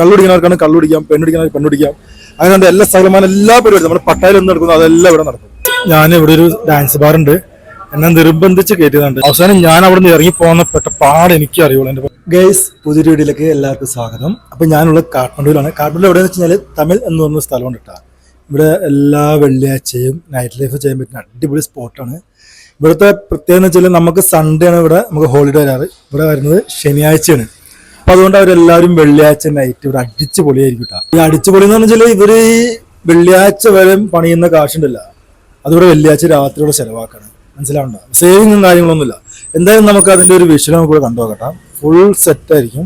കള്ളുടിക്കുന്നവർക്കാണ് കള്ളുടിക്കാം, പെണ്ണുടിക്കുന്നവർക്ക് പെണ്ണുടിക്കാം. അതുകൊണ്ട് എല്ലാ സ്ഥലമാനം എല്ലാ പരിപാടിയും നമ്മുടെ പട്ടായിൽ എന്ന് നടക്കുന്നു അതെല്ലാം ഇവിടെ നടക്കും. ഞാൻ ഇവിടെ ഒരു ഡാൻസ് ബാർ ഉണ്ട്, എന്നെ നിർബന്ധിച്ച് കയറ്റിയതുണ്ട്. അവസാനം ഞാൻ അവിടെ നിന്ന് ഇറങ്ങി പോകുന്നപ്പെട്ട പാട് എനിക്ക് അറിയുള്ളൂ. എൻ്റെ ഗൈസ്, പുതിയ വീഡിയോയിലേക്ക് എല്ലാവർക്കും സ്വാഗതം. അപ്പം ഞാനുള്ള കാഠ്മണ്ഡുവിലാണ്. കാഠ്മണ്ഡു എവിടെയെന്ന് വെച്ച് കഴിഞ്ഞാൽ തമിഴ് എന്ന് പറഞ്ഞ സ്ഥലമുണ്ട് കേട്ടോ. ഇവിടെ എല്ലാ വെള്ളിയാഴ്ചയും നൈറ്റ് ലൈഫ് ചെയ്യാൻ പറ്റുന്ന അടിപൊളി സ്പോട്ടാണ്. ഇവിടുത്തെ പ്രത്യേകത എന്ന് വെച്ചാൽ നമുക്ക് സൺഡേ ആണ് ഇവിടെ നമുക്ക് ഹോളിഡേ വരാറ്. ഇവിടെ വരുന്നത് ശനിയാഴ്ചയാണ്. അപ്പോൾ അതുകൊണ്ട് അവരെല്ലാവരും വെള്ളിയാഴ്ച നൈറ്റ് ഇവിടെ അടിച്ച് പൊളിയായിരിക്കും കേട്ടോ. ഈ അടിച്ച് പൊളി എന്ന് പറഞ്ഞാൽ ഇവർ ഈ വെള്ളിയാഴ്ച വരെ പണിയുന്ന കാശുണ്ടല്ല, അതിവിടെ വെള്ളിയാഴ്ച രാത്രിയോടെ ചിലവാക്കാണ്. മനസ്സിലാവണ്ട, സേവിങ്ങും കാര്യങ്ങളൊന്നുമില്ല. എന്തായാലും നമുക്ക് അതിൻ്റെ ഒരു വിഷ്വൽ നമുക്ക് ഇവിടെ കണ്ടു നോക്കട്ടാം. ഫുൾ സെറ്റായിരിക്കും.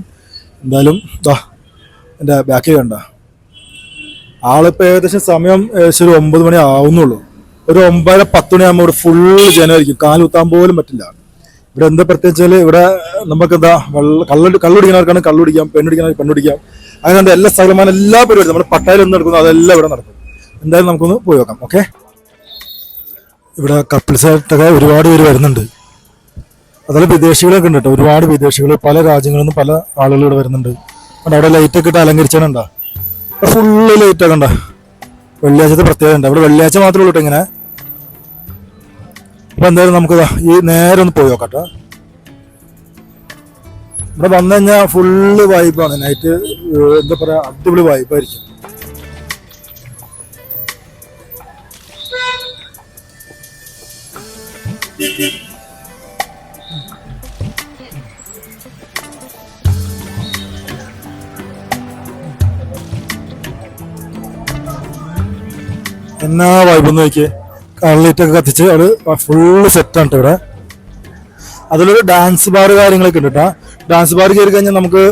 എന്തായാലും എൻ്റെ ബാക്കിൽ കണ്ട ആളിപ്പോൾ ഏകദേശം സമയം ഏകദേശം ഒരു 9 മണി ആവുന്നുള്ളൂ. ഒരു 9:10 മണിയാകുമ്പോൾ ഇവിടെ ഫുള്ള് ജനമായിരിക്കും. കാലുത്താൻ പോലും പറ്റില്ല. ഇവിടെ എന്താ പ്രത്യേകിച്ചാൽ ഇവിടെ നമുക്കെന്താ കള്ളുടിക്കുന്നവർക്കാണ് കള്ളുടിക്കാം, പെണ്ണുടിക്കുന്നവർക്ക് പെണ്ണുടിക്കാം. അതുകൊണ്ട് എല്ലാ സ്ഥലമാനം എല്ലാ പരിപാടിയും നമ്മുടെ പട്ടായിൽ എന്ന് നടക്കുന്നു അതെല്ലാം ഇവിടെ നടക്കും. എന്തായാലും നമുക്കൊന്ന് പോയി നോക്കാം. ഓക്കെ, ഇവിടെ കപ്പിൾസായിട്ടൊക്കെ ഒരുപാട് പേര് വരുന്നുണ്ട്. അതുപോലെ വിദേശികളൊക്കെ ഉണ്ട് കേട്ടോ. ഒരുപാട് വിദേശികൾ പല രാജ്യങ്ങളിൽ നിന്ന് പല ആളുകൾ ഇവിടെ വരുന്നുണ്ട്. അവിടെ ലൈറ്റൊക്കെ ഇട്ട് അലങ്കരിച്ചാണ്. ഫുള്ള് ലൈറ്റൊക്കെ ഉണ്ടോ. വെള്ളിയാഴ്ചത്തെ പ്രത്യേകത ഉണ്ട്. അവിടെ വെള്ളിയാഴ്ച മാത്രമേ ഉള്ളൂ ഇങ്ങനെ. അപ്പൊ എന്തായാലും നമുക്ക് ഈ നേരെ ഒന്ന് പോയി നോക്കട്ടോ. ഇവിടെ വന്നു കഴിഞ്ഞാൽ ഫുള്ള് വൈബാണ്. നൈറ്റ് എന്താ പറയാ, അടിപൊളി വൈബായിരിക്കും. എന്നാ വൈബെന്ന് നോക്കിയേ. ലൈറ്റൊക്കെ കത്തിച്ച് അവിടെ ഫുള്ള് സെറ്റാണ് ഇവിടെ. അതിലൊരു ഡാൻസ് ബാർ കാര്യങ്ങളൊക്കെ ഉണ്ട് കേട്ടോ. ഡാൻസ് ബാർ കയറി കഴിഞ്ഞാൽ നമുക്ക്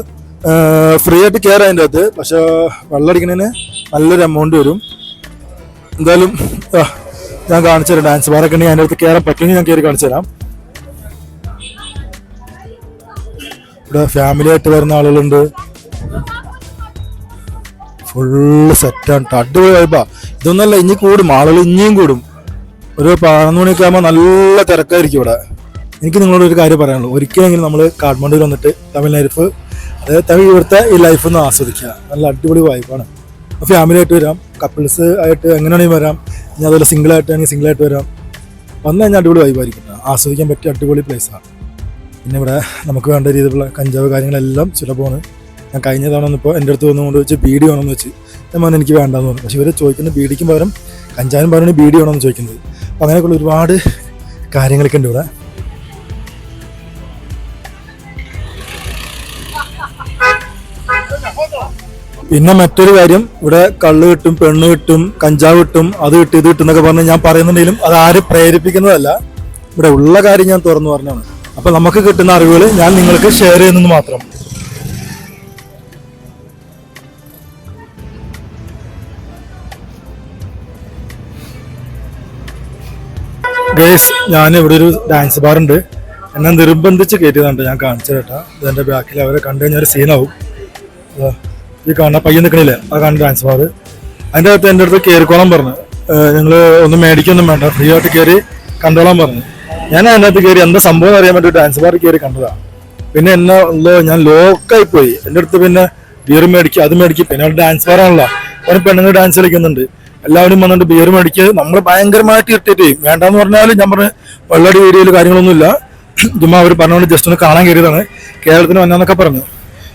ഫ്രീ ആയിട്ട് കയറാം അതിൻ്റെ അകത്ത്. പക്ഷെ വെള്ളം അടിക്കുന്നതിന് നല്ലൊരു എമൗണ്ട് വരും. എന്തായാലും ഞാൻ കാണിച്ചു തരാം. ഡാൻസ് ബാറൊക്കെ ഉണ്ടെങ്കിൽ അതിൻ്റെ അടുത്ത് കയറാൻ പറ്റുമെങ്കിൽ ഞാൻ കയറി കാണിച്ചു തരാം. ഇവിടെ ഫാമിലി ആയിട്ട് വരുന്ന ആളുകളുണ്ട്. ഫുള്ള് സെറ്റാണ് കേട്ടോ. അടിപൊളി വൈബാ. ഇതൊന്നല്ല, ഇനി കൂടും ആളുകൾ, ഇനിയും കൂടും. ഒരു 11 മണിയൊക്കെ ആകുമ്പോൾ നല്ല തിരക്കായിരിക്കും ഇവിടെ. എനിക്ക് നിങ്ങളോട് ഒരു കാര്യം പറയാനുള്ളൂ. ഒരിക്കലെങ്കിലും നമ്മൾ കാഠ്മണ്ഡുവിൽ വന്നിട്ട് തമിഴ് ലൈഫ്, അതായത് തമിഴ് ഇവിടുത്തെ ഈ ലൈഫ് ഒന്ന് ആസ്വദിക്കുക. നല്ല അടിപൊളി വൈബാണ്. ഫാമിലി ആയിട്ട് വരാം, കപ്പിൾസ് ആയിട്ട് എങ്ങനെയാണെങ്കിൽ വരാം. ഇനി അതുപോലെ സിംഗിളായിട്ടാണെങ്കിൽ സിംഗിളായിട്ട് വരാം. വന്നു കഴിഞ്ഞാൽ അടിപൊളി വൈബായിരിക്കും. ആസ്വദിക്കാൻ പറ്റിയ അടിപൊളി പ്ലേസാണ്. പിന്നെ ഇവിടെ നമുക്ക് വേണ്ട രീതിയിലുള്ള കഞ്ചാവ് കാര്യങ്ങളെല്ലാം സുലഭമാണ്. ഞാൻ കഴിഞ്ഞ തവണ വന്നപ്പോൾ എൻ്റെ അടുത്ത് വന്നുകൊണ്ട് വെച്ച് ബീഡി വേണമെന്ന് വെച്ച് ഞാൻ എനിക്ക് വേണ്ടാന്ന് പറഞ്ഞു. പക്ഷെ ഇവർ ചോദിക്കുന്ന ബീഡിക്കും പകരം കഞ്ചാവിനും പകരം ബീഡി വേണമെന്ന് ചോദിക്കുന്നത്. അപ്പോൾ അങ്ങനെയൊക്കെയുള്ള ഒരുപാട് കാര്യങ്ങളൊക്കെ ഉണ്ട് ഇവിടെ. പിന്നെ മറ്റൊരു കാര്യം, ഇവിടെ കള്ള് കിട്ടും, പെണ്ണ് കിട്ടും, കഞ്ചാവ് കിട്ടും, അത് കിട്ടും, ഇത് കിട്ടും എന്നൊക്കെ പറഞ്ഞ് ഞാൻ പറയുന്നുണ്ടെങ്കിലും അത് ആരും പ്രേരിപ്പിക്കുന്നതല്ല. ഇവിടെ ഉള്ള കാര്യം ഞാൻ തുറന്നു പറഞ്ഞാണ്. അപ്പൊ നമുക്ക് കിട്ടുന്ന അറിവുകൾ ഞാൻ നിങ്ങൾക്ക് ഷെയർ ചെയ്യുന്നത് മാത്രം. ഗൈസ്, ഞാൻ ഇവിടെ ഒരു ഡാൻസ് ബാർ ഉണ്ട്, എന്നെ നിർബന്ധിച്ച് കയറ്റിയതുണ്ട്. ഞാൻ കാണിച്ചു കേട്ടാ. ഇതെന്റെ ബാക്കിൽ അവരെ കണ്ടു കഴിഞ്ഞാൽ ഒരു സീനാവും. ഈ കാണുന്ന പയ്യൻ നിൽക്കണില്ലേ, ആ കാണുന്ന ഡാൻസ് ബാർ. അതിൻ്റെ അകത്ത് എൻ്റെ അടുത്ത് കയറിക്കോളാൻ പറഞ്ഞു. നിങ്ങൾ ഒന്നും മേടിക്കൊന്നും വേണ്ട, ഫ്രീ ആയിട്ട് കയറി കണ്ടോളാൻ പറഞ്ഞു. ഞാൻ അതിനകത്ത് കയറി എന്താ സംഭവം അറിയാൻ വേണ്ടി ഡാൻസ് ബാറിൽ കയറി കണ്ടതാണ്. പിന്നെ എന്നെ ഞാൻ ലോക്കായി പോയി. എൻ്റെ അടുത്ത് പിന്നെ ബിയർ മേടിക്കുക, അത് മേടിക്കും. പിന്നെ അവിടെ ഡാൻസ് ബാറാണല്ലോ, അവന് പെണ്ണുങ്ങൾ ഡാൻസ് കളിക്കുന്നുണ്ട്. എല്ലാവരും വന്നിട്ട് ബിയർ മേടിക്കുക. നമ്മൾ ഭയങ്കരമായിട്ട് ഇറിറ്റേറ്റ് ചെയ്യും. വേണ്ടാന്ന് പറഞ്ഞാലും ഞാൻ പറഞ്ഞ വെള്ളടി വീഡിയോയിൽ കാര്യങ്ങളൊന്നുമില്ല. ചുമ്മാ അവർ പറഞ്ഞുകൊണ്ട് ജസ്റ്റ് ഒന്ന് കാണാൻ കയറിയതാണ്. കേരളത്തിന് വന്നാന്നൊക്കെ പറഞ്ഞു.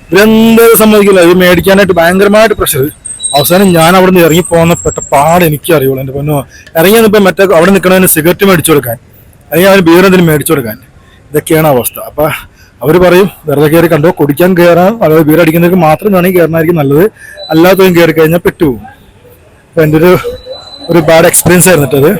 ഇവരെന്തായാലും സമ്മതിക്കില്ല. ഇത് മേടിക്കാനായിട്ട് ഭയങ്കരമായിട്ട് പ്രഷർ. അവസാനം ഞാൻ അവിടെ നിന്ന് ഇറങ്ങി പോകുന്നപ്പെട്ട പാട് എനിക്ക് അറിയുള്ളൂ. എൻ്റെ പൊന്നോ, ഇറങ്ങി വന്നപ്പോൾ മറ്റേ അവിടെ നിൽക്കണതിന് സിഗരറ്റ് മേടിച്ചു കൊടുക്കാൻ, അല്ലെങ്കിൽ അവന് ബിയർ എന്തെങ്കിലും മേടിച്ചു കൊടുക്കാൻ. ഇതൊക്കെയാണ് അവസ്ഥ. അപ്പം അവർ പറയും വെറുതെ കയറി കണ്ടോ, കുടിക്കാൻ കയറാൻ അതായത് ബിയർ അടിക്കുന്നവർക്ക് മാത്രം വേണമെങ്കിൽ കയറണമായിരിക്കും നല്ലത്, അല്ലാത്തതും കയറി കഴിഞ്ഞാൽ പെട്ടുപോകും. അപ്പം എൻ്റെ ഒരു ബാഡ് എക്സ്പീരിയൻസ് ആയിരുന്നിട്ടത്.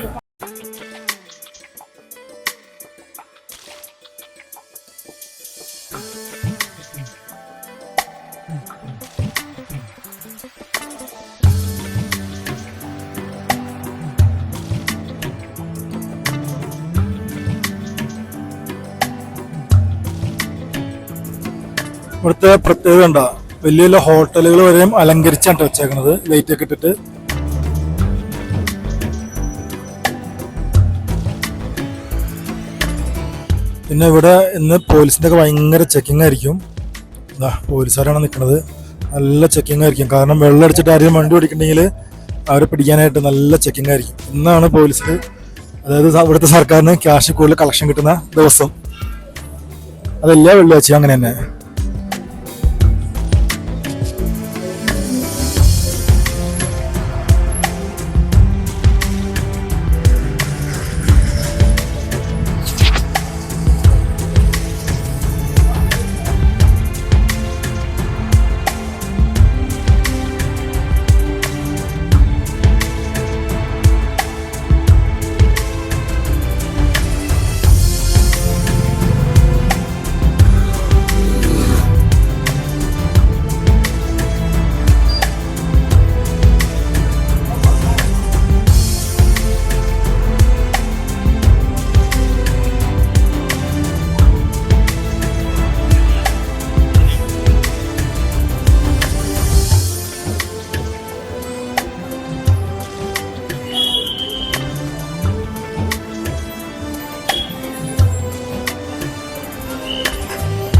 ഇവിടുത്തെ പ്രത്യേകത ഉണ്ടോ, വലിയ വലിയ ഹോട്ടലുകൾ വരെയും അലങ്കരിച്ചാണ് വെച്ചേക്കണത് ലൈറ്റ് ഒക്കെ ഇട്ടിട്ട്. പിന്നെ ഇവിടെ ഇന്ന് പോലീസിന്റെ ഒക്കെ ഭയങ്കര ചെക്കിംഗ് ആയിരിക്കും. പോലീസുകാരാണ് നിൽക്കുന്നത്. നല്ല ചെക്കിംഗ് ആയിരിക്കും. കാരണം വെള്ളം അടിച്ചിട്ട് ആരെയും വണ്ടി ഓടിക്കണമെങ്കിൽ അവരെ പിടിക്കാനായിട്ട് നല്ല ചെക്കിംഗ് ആയിരിക്കും. ഇന്നാണ് പോലീസിൽ, അതായത് ഇവിടുത്തെ സർക്കാരിന് ക്യാഷ് കൂടുതൽ കളക്ഷൻ കിട്ടുന്ന ദിവസം. അതെല്ലാ വെള്ളിയാഴ്ചയും അങ്ങനെ തന്നെ.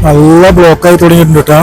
നല്ല ബ്ലോക്കായി തുടങ്ങിയിട്ടുണ്ട് കേട്ടോ.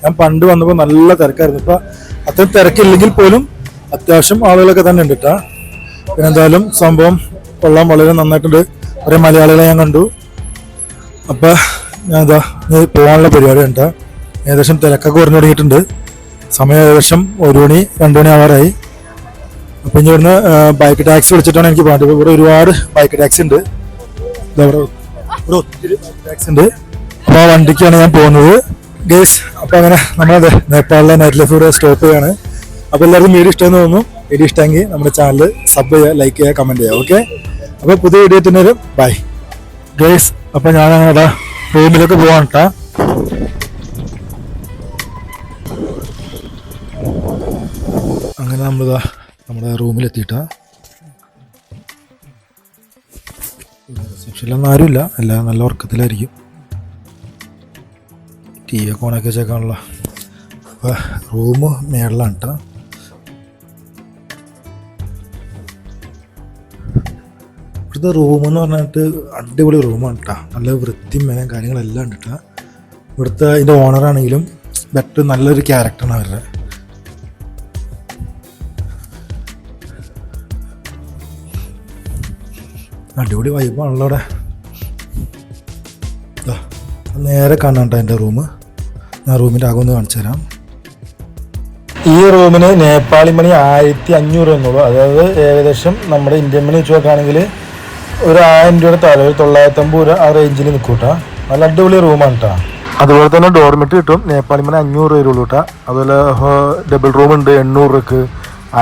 ഞാൻ പണ്ട് വന്നപ്പോൾ നല്ല തിരക്കായിരുന്നു. ഇപ്പൊ അത്രയും തിരക്കില്ലെങ്കിൽ പോലും അത്യാവശ്യം ആളുകളൊക്കെ തന്നെ ഉണ്ട് കേട്ടാ. പിന്നെ എന്തായാലും സംഭവം കൊള്ളാൻ വളരെ നന്നായിട്ടുണ്ട്. കുറെ മലയാളികളെ ഞാൻ കണ്ടു. അപ്പൊ ഞാൻ ഇതാ പോകാനുള്ള പരിപാടി ഉണ്ട്. ഏകദേശം തിരക്കൊക്കെ കുറഞ്ഞു തുടങ്ങിയിട്ടുണ്ട്. സമയം ഏകദേശം 1 മണി 2 മണി ആവാറായി. അപ്പൊ ഇനി ഇവിടുന്ന് ബൈക്ക് ടാക്സി വിളിച്ചിട്ടാണ് എനിക്ക് പോകേണ്ടത്. ഇവിടെ ഒരുപാട് ബൈക്ക് ടാക്സി ഉണ്ട്. ഇവിടെ ഒത്തിരി ബൈക്ക് ടാക്സി ഉണ്ട്. അപ്പൊ ആ വണ്ടിക്കാണ് ഞാൻ പോകുന്നത് ഗേസ്. അപ്പൊ അങ്ങനെ നമ്മളത് നേപ്പാളിലെ നൈറ്റ് ലൈഫ് ഇവിടെ സ്റ്റോപ്പ് ചെയ്യാണ്. അപ്പൊ എല്ലാവർക്കും വീഡിയോ ഇഷ്ടമെന്ന് തോന്നുന്നു. വീഡിയോ ഇഷ്ടമെങ്കിൽ നമ്മുടെ ചാനൽ സബ് ചെയ്യുക, ലൈക്ക് ചെയ്യുക, കമന്റ് ചെയ്യുക. ഓക്കെ, അപ്പൊ പുതിയ വീഡിയോ തന്നെ ബൈ ഗേസ്. അപ്പൊ ഞാൻ അങ്ങനെ റൂമിലേക്ക് പോവാണ് കേട്ടാ. അങ്ങനെ നമ്മളിതാ നമ്മുടെ റൂമിലെത്തിയിട്ടാ. റിസപ്ഷനിലൊന്നും ആരുമില്ല, എല്ലാം നല്ല ഉറക്കത്തിലായിരിക്കും. ടി വി ഒക്കെ ഓണാക്കി വെച്ചേക്കാണല്ലോ. അപ്പോൾ റൂം മേളിലാണ് കേട്ടോ. ഇവിടുത്തെ റൂമെന്ന് പറഞ്ഞിട്ട് അടിപൊളി റൂമാണ് കേട്ടോ. നല്ല വൃത്തിയും മേനും കാര്യങ്ങളെല്ലാം ഉണ്ട് കേട്ടോ. ഇവിടുത്തെ ഇതിൻ്റെ ഓണറാണെങ്കിലും ബെറ്റർ, നല്ലൊരു ക്യാരക്ടറാണ് അവരുടെ. അടിപൊളി വൈബാണല്ലോ അവിടെ. നേരെ കാണാൻ കേട്ടോ എൻ്റെ റൂം. ഞാൻ റൂമിൻ്റെ ആകെ ഒന്ന് കാണിച്ചു തരാം. ഈ റൂമിന് നേപ്പാളി മണി 1500 എന്നുള്ളൂ. അതായത് ഏകദേശം നമ്മുടെ ഇന്ത്യൻ മണി വെച്ച് നോക്കുകയാണെങ്കിൽ ഒരു 1000 രൂപയുടെ താഴെ, 950 രൂപ ആ റേഞ്ചിൽ നിൽക്കും കേട്ടോ. നല്ല അടിപൊളി റൂമാണ് കേട്ടോ. അതുപോലെ തന്നെ ഡോർമെറ്റ് കിട്ടും. നേപ്പാളി മണി 500 രൂപയുള്ളൂ കേട്ടോ. അതുപോലെ ഡബിൾ റൂം ഉണ്ട് 800 രൂപക്ക്,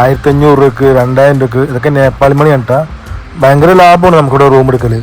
1500 രൂപക്ക്, 2000 രൂപക്ക്. ഇതൊക്കെ നേപ്പാളി മണിയാണ് കേട്ടോ. ഭയങ്കര ലാഭമാണ് നമുക്കിവിടെ റൂം എടുക്കൽ.